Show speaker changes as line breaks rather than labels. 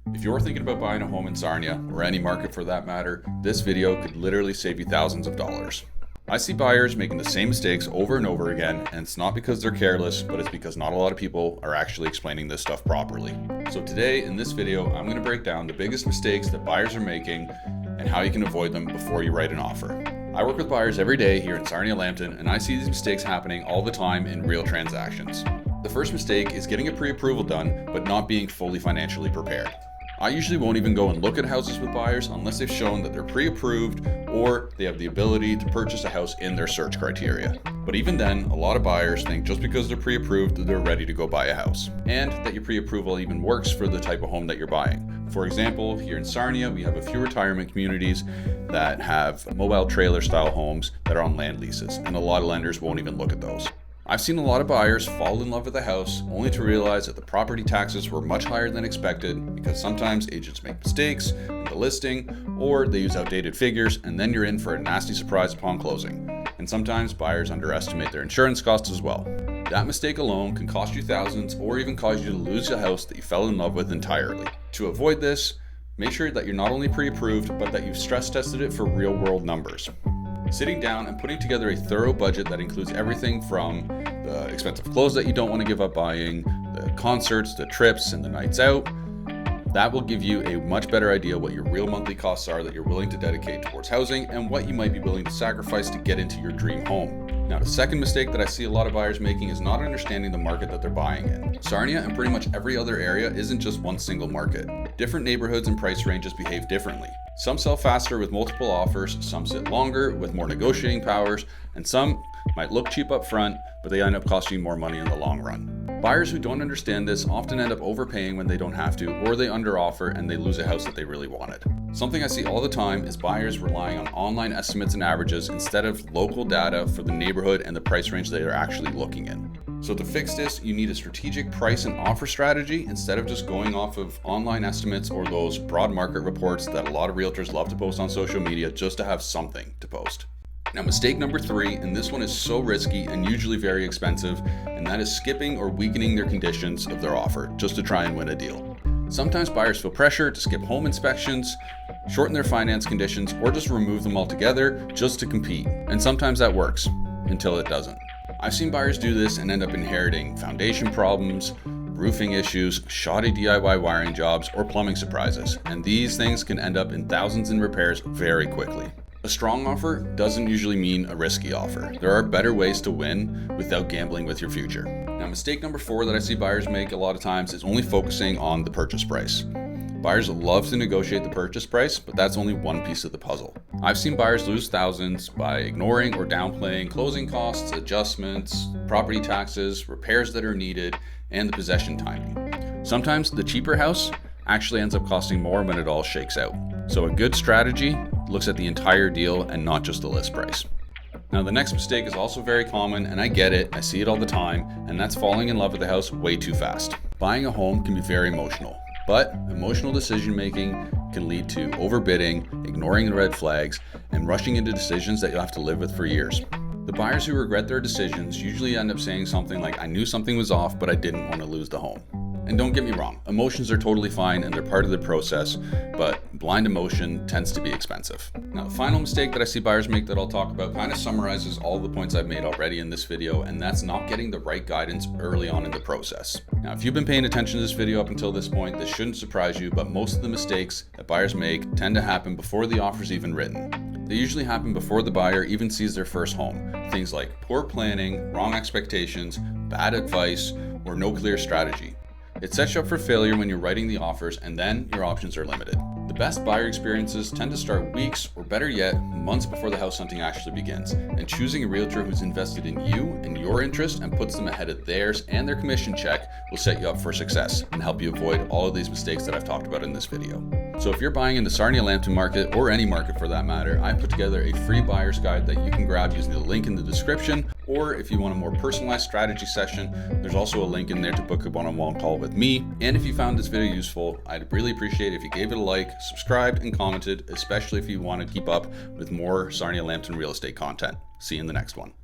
If you're thinking about buying a home in Sarnia, or any market for that matter, this video could literally save you thousands of dollars. I see buyers making the same mistakes over and over again, and it's not because they're careless, but it's because not a lot of people are actually explaining this stuff properly. So today, in this video, I'm going to break down the biggest mistakes that buyers are making and how you can avoid them before you write an offer. I work with buyers every day here in Sarnia, Lambton, and I see these mistakes happening all the time in real transactions. The first mistake is getting a pre-approval done, but not being fully financially prepared. I usually won't even go and look at houses with buyers unless they've shown that they're pre-approved or they have the ability to purchase a house in their search criteria. But even then, a lot of buyers think just because they're pre-approved that they're ready to go buy a house, and that your pre-approval even works for the type of home that you're buying. For example, here in Sarnia, we have a few retirement communities that have mobile trailer style homes that are on land leases, and a lot of lenders won't even look at those. I've seen a lot of buyers fall in love with a house only to realize that the property taxes were much higher than expected because sometimes agents make mistakes in the listing or they use outdated figures, and then you're in for a nasty surprise upon closing. And sometimes buyers underestimate their insurance costs as well. That mistake alone can cost you thousands or even cause you to lose a house that you fell in love with entirely. To avoid this, make sure that you're not only pre-approved but that you've stress tested it for real world numbers. Sitting down and putting together a thorough budget that includes everything from the expensive clothes that you don't want to give up buying, the concerts, the trips, and the nights out. That will give you a much better idea what your real monthly costs are that you're willing to dedicate towards housing and what you might be willing to sacrifice to get into your dream home. Now, the second mistake that I see a lot of buyers making is not understanding the market that they're buying in. Sarnia and pretty much every other area isn't just one single market. Different neighborhoods and price ranges behave differently. Some sell faster with multiple offers, some sit longer with more negotiating powers, and some might look cheap up front, but they end up costing you more money in the long run. Buyers who don't understand this often end up overpaying when they don't have to, or they underoffer and they lose a house that they really wanted. Something I see all the time is buyers relying on online estimates and averages instead of local data for the neighborhood and the price range they are actually looking in. So to fix this, you need a strategic price and offer strategy instead of just going off of online estimates or those broad market reports that a lot of realtors love to post on social media just to have something to post. Now, mistake number 3, and this one is so risky and usually very expensive, and that is skipping or weakening their conditions of their offer just to try and win a deal. Sometimes buyers feel pressure to skip home inspections, shorten their finance conditions, or just remove them altogether just to compete. And sometimes that works until it doesn't. I've seen buyers do this and end up inheriting foundation problems, roofing issues, shoddy DIY wiring jobs, or plumbing surprises. And these things can end up in thousands in repairs very quickly. A strong offer doesn't usually mean a risky offer. There are better ways to win without gambling with your future. Now, mistake number 4 that I see buyers make a lot of times is only focusing on the purchase price. Buyers love to negotiate the purchase price, but that's only one piece of the puzzle. I've seen buyers lose thousands by ignoring or downplaying closing costs, adjustments, property taxes, repairs that are needed, and the possession timing. Sometimes the cheaper house actually ends up costing more when it all shakes out. So a good strategy looks at the entire deal and not just the list price. Now, the next mistake is also very common, and I get it, I see it all the time, and that's falling in love with the house way too fast. Buying a home can be very emotional, but emotional decision making can lead to overbidding, ignoring the red flags, and rushing into decisions that you'll have to live with for years. The buyers who regret their decisions usually end up saying something like, "I knew something was off, but I didn't want to lose the home." And don't get me wrong, emotions are totally fine and they're part of the process, but blind emotion tends to be expensive. Now, the final mistake that I see buyers make that I'll talk about kind of summarizes all the points I've made already in this video, and that's not getting the right guidance early on in the process. Now, if you've been paying attention to this video up until this point, this shouldn't surprise you, but most of the mistakes that buyers make tend to happen before the offer's even written. They usually happen before the buyer even sees their first home. Things like poor planning, wrong expectations, bad advice, or no clear strategy. It sets you up for failure when you're writing the offers, and then your options are limited. The best buyer experiences tend to start weeks, or better yet, months before the house hunting actually begins. And choosing a realtor who's invested in you and your interest and puts them ahead of theirs and their commission check will set you up for success and help you avoid all of these mistakes that I've talked about in this video. So if you're buying in the Sarnia Lambton market, or any market for that matter, I put together a free buyer's guide that you can grab using the link in the description, or if you want a more personalized strategy session, there's also a link in there to book a one-on-one call with me. And if you found this video useful, I'd really appreciate if you gave it a like, subscribed, and commented, especially if you want to keep up with more Sarnia Lambton real estate content. See you in the next one.